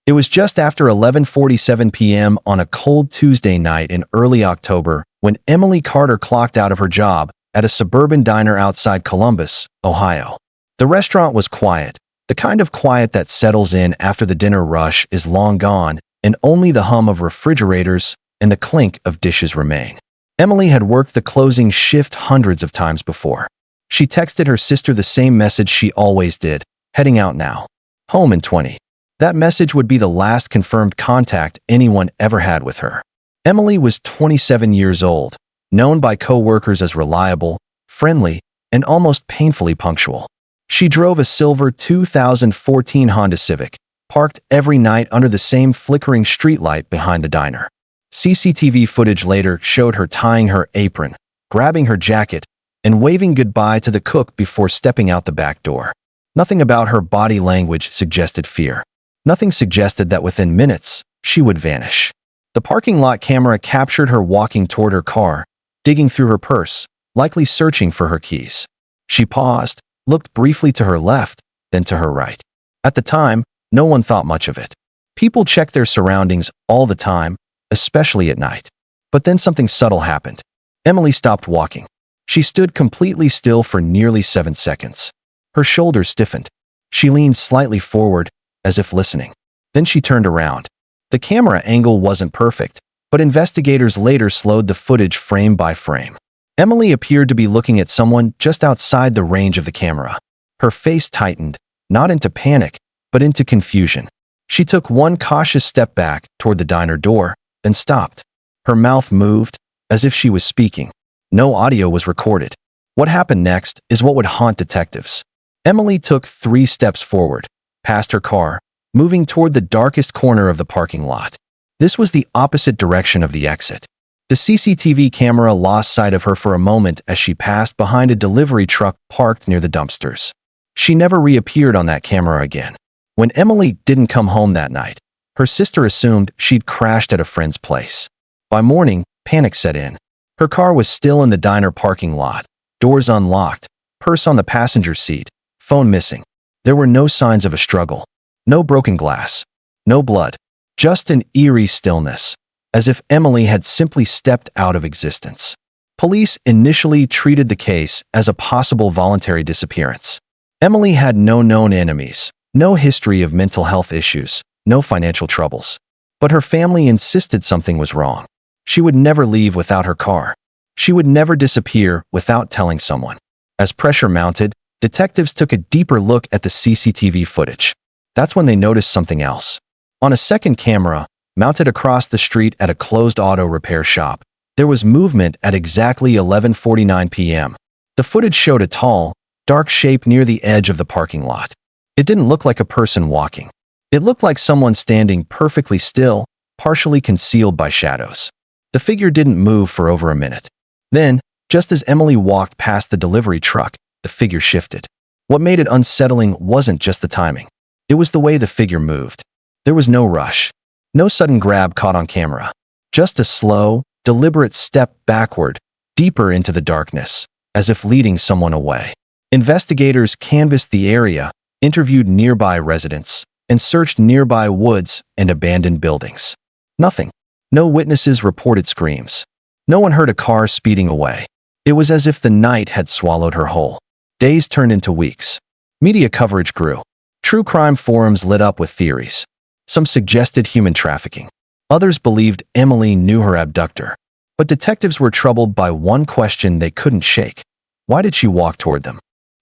It was just after 11:47 p.m. on a cold Tuesday night in early October when Emily Carter clocked out of her job at a suburban diner outside Columbus, Ohio. The restaurant was quiet, the kind of quiet that settles in after the dinner rush is long gone and only the hum of refrigerators and the clink of dishes remain. Emily had worked the closing shift hundreds of times before. She texted her sister the same message she always did, heading out now. Home in 20. That message would be the last confirmed contact anyone ever had with her. Emily was 27 years old, known by co-workers as reliable, friendly, and almost painfully punctual. She drove a silver 2014 Honda Civic, parked every night under the same flickering streetlight behind the diner. CCTV footage later showed her tying her apron, grabbing her jacket, and waving goodbye to the cook before stepping out the back door. Nothing about her body language suggested fear. Nothing suggested that within minutes, she would vanish. The parking lot camera captured her walking toward her car, digging through her purse, likely searching for her keys. She paused, looked briefly to her left, then to her right. At the time, no one thought much of it. People check their surroundings all the time, especially at night. But then something subtle happened. Emily stopped walking. She stood completely still for nearly 7 seconds. Her shoulders stiffened. She leaned slightly forward, as if listening. Then she turned around. The camera angle wasn't perfect, but investigators later slowed the footage frame by frame. Emily appeared to be looking at someone just outside the range of the camera. Her face tightened, not into panic, but into confusion. She took one cautious step back toward the diner door, then stopped. Her mouth moved, as if she was speaking. No audio was recorded. What happened next is what would haunt detectives. Emily took 3 steps forward, past her car, moving toward the darkest corner of the parking lot. This was the opposite direction of the exit. The CCTV camera lost sight of her for a moment as she passed behind a delivery truck parked near the dumpsters. She never reappeared on that camera again. When Emily didn't come home that night, her sister assumed she'd crashed at a friend's place. By morning, panic set in. Her car was still in the diner parking lot, doors unlocked, purse on the passenger seat, phone missing. There were no signs of a struggle. No broken glass. No blood. Just an eerie stillness, as if Emily had simply stepped out of existence. Police initially treated the case as a possible voluntary disappearance. Emily had no known enemies, no history of mental health issues, no financial troubles. But her family insisted something was wrong. She would never leave without her car. She would never disappear without telling someone. As pressure mounted, detectives took a deeper look at the CCTV footage. That's when they noticed something else. On a second camera, mounted across the street at a closed auto repair shop, there was movement at exactly 11:49 p.m. The footage showed a tall, dark shape near the edge of the parking lot. It didn't look like a person walking. It looked like someone standing perfectly still, partially concealed by shadows. The figure didn't move for over a minute. Then, just as Emily walked past the delivery truck, the figure shifted. What made it unsettling wasn't just the timing. It was the way the figure moved. There was no rush. No sudden grab caught on camera. Just a slow, deliberate step backward, deeper into the darkness, as if leading someone away. Investigators canvassed the area, interviewed nearby residents, and searched nearby woods and abandoned buildings. Nothing. No witnesses reported screams. No one heard a car speeding away. It was as if the night had swallowed her whole. Days turned into weeks. Media coverage grew. True crime forums lit up with theories. Some suggested human trafficking. Others believed Emily knew her abductor. But detectives were troubled by one question they couldn't shake. Why did she walk toward them?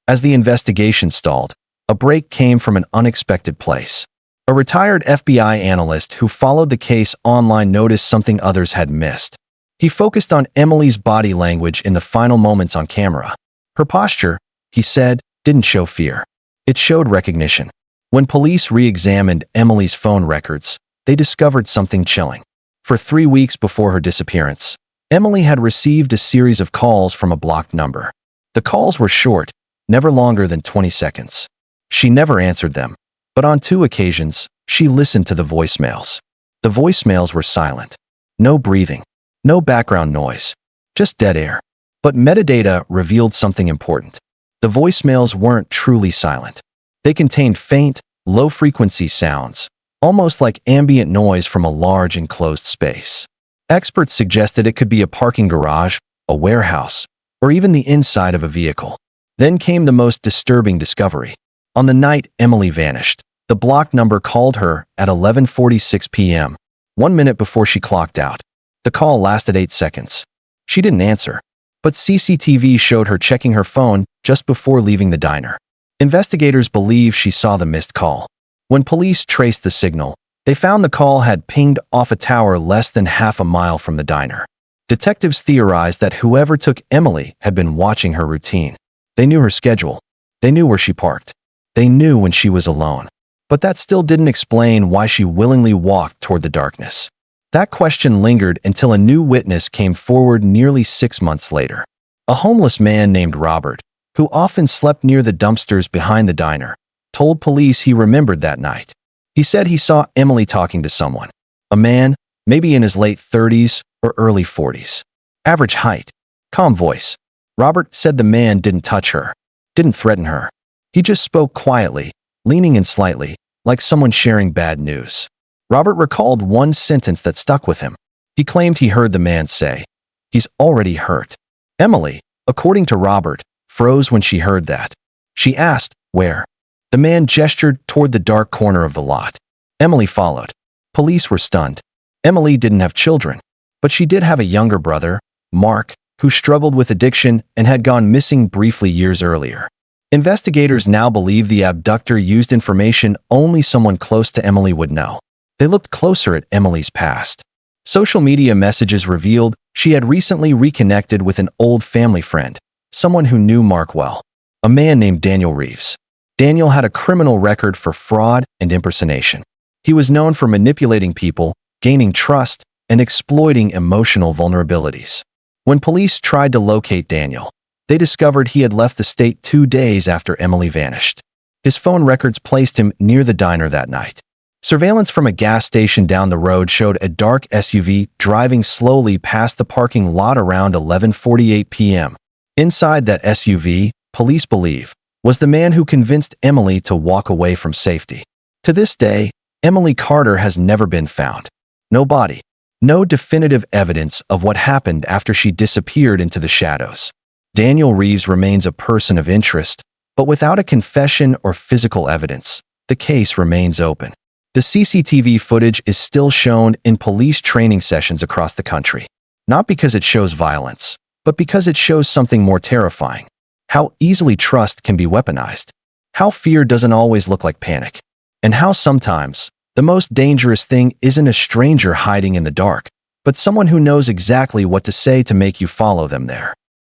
As the investigation stalled, a break came from an unexpected place. A retired FBI analyst who followed the case online noticed something others had missed. He focused on Emily's body language in the final moments on camera. Her posture, he said, didn't show fear. It showed recognition. When police re-examined Emily's phone records, they discovered something chilling. For 3 weeks before her disappearance, Emily had received a series of calls from a blocked number. The calls were short, never longer than 20 seconds. She never answered them, but on 2 occasions, she listened to the voicemails. The voicemails were silent. No breathing. No background noise. Just dead air. But metadata revealed something important. The voicemails weren't truly silent. They contained faint, low-frequency sounds, almost like ambient noise from a large enclosed space. Experts suggested it could be a parking garage, a warehouse, or even the inside of a vehicle. Then came the most disturbing discovery. On the night Emily vanished, the block number called her at 11:46 p.m., 1 minute before she clocked out. The call lasted 8 seconds. She didn't answer, but CCTV showed her checking her phone just before leaving the diner. Investigators believe she saw the missed call. When police traced the signal, they found the call had pinged off a tower less than half a mile from the diner. Detectives theorized that whoever took Emily had been watching her routine. They knew her schedule. They knew where she parked. They knew when she was alone. But that still didn't explain why she willingly walked toward the darkness. That question lingered until a new witness came forward nearly 6 months later. A homeless man named Robert, who often slept near the dumpsters behind the diner, told police he remembered that night. He said he saw Emily talking to someone. A man, maybe in his late 30s or early 40s. Average height. Calm voice. Robert said the man didn't touch her, didn't threaten her. He just spoke quietly, leaning in slightly, like someone sharing bad news. Robert recalled one sentence that stuck with him. He claimed he heard the man say, "He's already hurt." Emily, according to Robert, froze when she heard that. She asked, "Where?" The man gestured toward the dark corner of the lot. Emily followed. Police were stunned. Emily didn't have children, but she did have a younger brother, Mark, who struggled with addiction and had gone missing briefly years earlier. Investigators now believe the abductor used information only someone close to Emily would know. They looked closer at Emily's past. Social media messages revealed she had recently reconnected with an old family friend, someone who knew Mark well, a man named Daniel Reeves. Daniel had a criminal record for fraud and impersonation. He was known for manipulating people, gaining trust, and exploiting emotional vulnerabilities. When police tried to locate Daniel, they discovered he had left the state 2 days after Emily vanished. His phone records placed him near the diner that night. Surveillance from a gas station down the road showed a dark SUV driving slowly past the parking lot around 11:48 p.m. Inside that SUV, police believe, was the man who convinced Emily to walk away from safety. To this day, Emily Carter has never been found. No body. No definitive evidence of what happened after she disappeared into the shadows. Daniel Reeves remains a person of interest, but without a confession or physical evidence, the case remains open. The CCTV footage is still shown in police training sessions across the country, not because it shows violence, but because it shows something more terrifying: how easily trust can be weaponized, how fear doesn't always look like panic, and how sometimes the most dangerous thing isn't a stranger hiding in the dark, but someone who knows exactly what to say to make you follow them there.